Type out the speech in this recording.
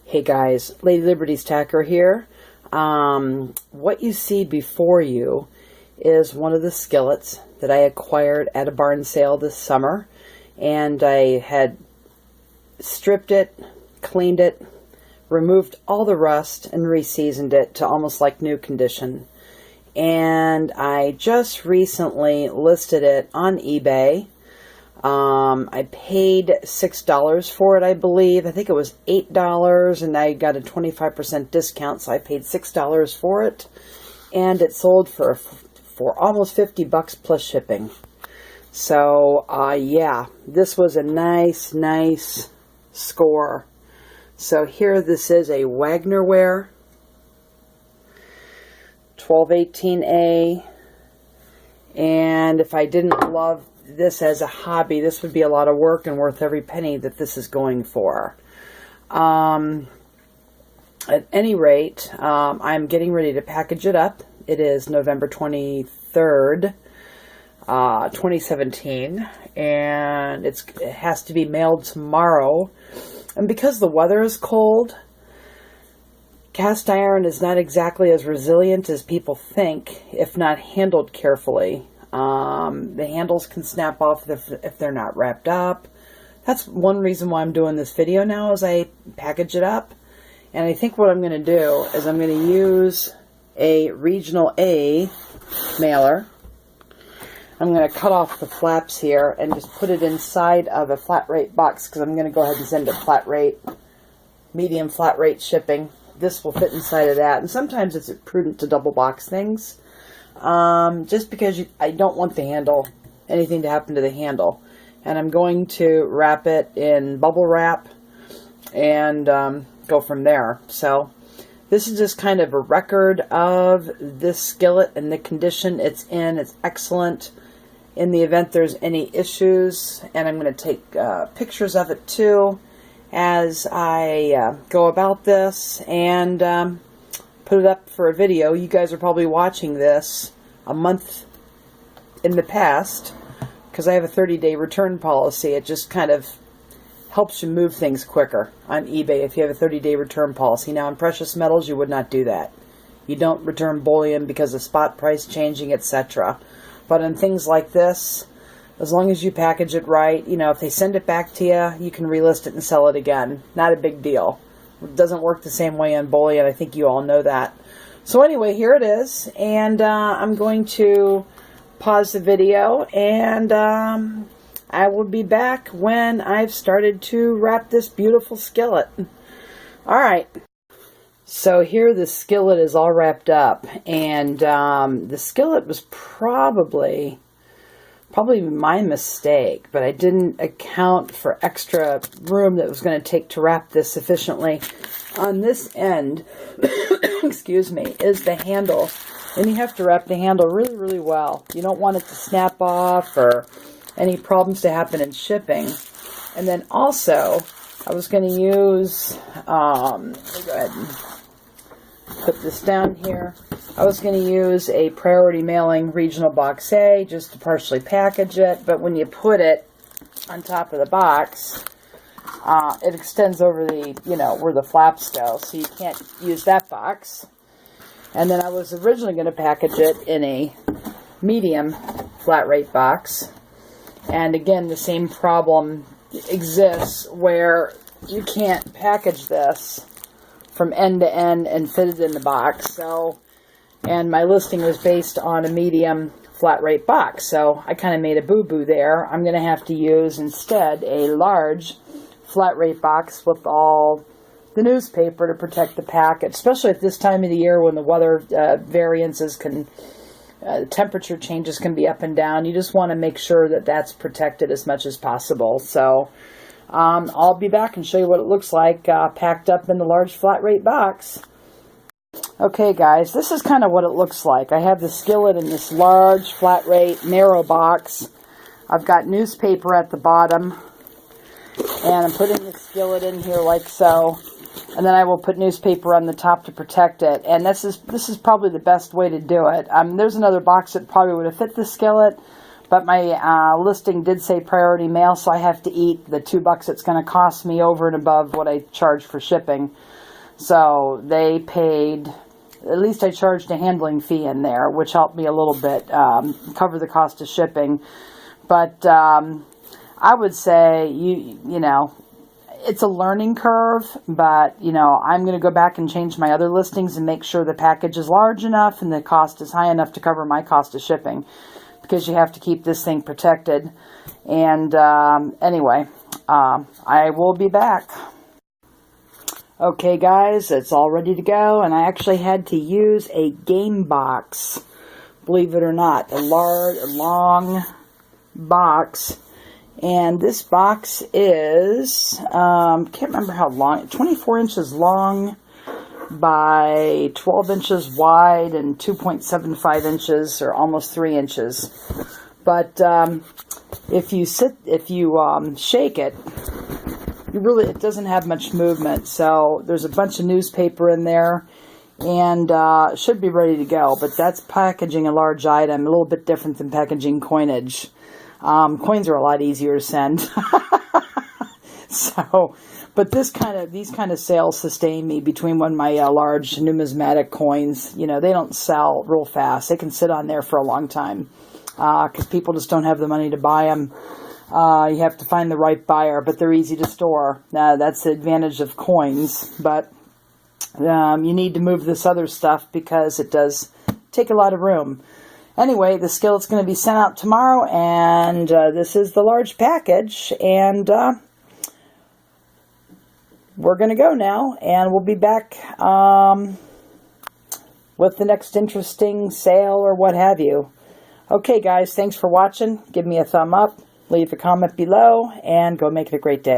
Hey guys, LadyLibertyStacker here. What you see before you is one of the skillets that I acquired at a barn sale this summer, and I had stripped it, cleaned it, removed all the rust, and re-seasoned it to almost like new condition. And I just recently listed it on eBay. I paid $6 for it, I believe. I think it was $8, and I got a 25% discount, so I paid $6 for it. And it sold for almost 50 bucks plus shipping. So, yeah, this was a nice score. So here this is a Wagner ware, 1218A. And if I didn't love this as a hobby, this would be a lot of work and worth every penny that this is going for. At any rate, I'm getting ready to package it up. It is November 23rd, 2017, and it has to be mailed tomorrow. And because the weather is cold, cast iron is not exactly as resilient as people think if not handled carefully. The handles can snap off if they're not wrapped up. That's one reason why I'm doing this video now, is I package it up. And I think what I'm going to do is I'm going to use a Regional A mailer. I'm going to cut off the flaps here and just put it inside of a flat rate box, because I'm going to go ahead and send it flat rate, medium flat rate shipping. This will fit inside of that. And sometimes it's prudent to double box things. Just because I don't want anything to happen to the handle. And I'm going to wrap it in bubble wrap and go from there. So this is just kind of a record of this skillet and the condition it's in. It's excellent. In the event there's any issues, and I'm going to take pictures of it too as I go about this and put it up for a video. You guys are probably watching this a month in the past, because I have a 30-day return policy. It just kind of helps you move things quicker on eBay if you have a 30-day return policy. Now, in precious metals, you would not do that. You don't return bullion because of spot price changing, etc. But in things like this, as long as you package it right, if they send it back to you, you can relist it and sell it again. Not a big deal. It doesn't work the same way on bullion. I think you all know that. So anyway, here it is, and I'm going to pause the video, and I will be back when I've started to wrap this beautiful skillet. All right. So here the skillet is all wrapped up, and the skillet was probably my mistake, but I didn't account for extra room that was going to take to wrap this sufficiently. On this end, excuse me, is the handle, and you have to wrap the handle really well. You don't want it to snap off or any problems to happen in shipping. And then also, I was going to use, let me go ahead and put this down here. I was going to use a priority mailing Regional Box A just to partially package it, but when you put it on top of the box, it extends over the, where the flaps go, so you can't use that box. And then I was originally going to package it in a medium flat rate box. And again, the same problem exists where you can't package this from end to end and fit it in the box. So, and my listing was based on a medium flat rate box, so I kind of made a boo-boo there. I'm going to have to use instead a large flat rate box with all the newspaper to protect the package, especially at this time of the year when the weather variances temperature changes can be up and down. You just want to make sure that that's protected as much as possible. So I'll be back and show you what it looks like packed up in the large flat rate box. Okay guys, this is kind of what it looks like. I have the skillet in this large flat rate narrow box. I've got newspaper at the bottom, and I'm putting the skillet in here like so, and then I will put newspaper on the top to protect it. And this is probably the best way to do it. There's another box that probably would have fit the skillet, But my listing did say priority mail, so I have to eat the $2 it's going to cost me over and above what I charge for shipping. So they paid, at least I charged a handling fee in there, which helped me a little bit cover the cost of shipping. But I would say, you know, it's a learning curve, but, you know, I'm going to go back and change my other listings and make sure the package is large enough and the cost is high enough to cover my cost of shipping, because you have to keep this thing protected. And anyway, I will be back. Okay, guys, it's all ready to go, and I actually had to use a game box, believe it or not, a long box. And this box is, can't remember how long, 24 inches long by 12 inches wide and 2.75 inches, or almost 3 inches. But if you shake it, it doesn't have much movement. So there's a bunch of newspaper in there, and it should be ready to go. But that's packaging a large item, a little bit different than packaging coinage. Coins are a lot easier to send. So, but these kind of sales sustain me between when my large numismatic coins, you know, they don't sell real fast. They can sit on there for a long time because people just don't have the money to buy them. You have to find the right buyer, but they're easy to store. That's the advantage of coins. But you need to move this other stuff because it does take a lot of room. Anyway, the skillet's going to be sent out tomorrow, and this is the large package, and we're going to go now, and we'll be back with the next interesting sale or what have you. Okay, guys, thanks for watching. Give me a thumb up, leave a comment below, and go make it a great day.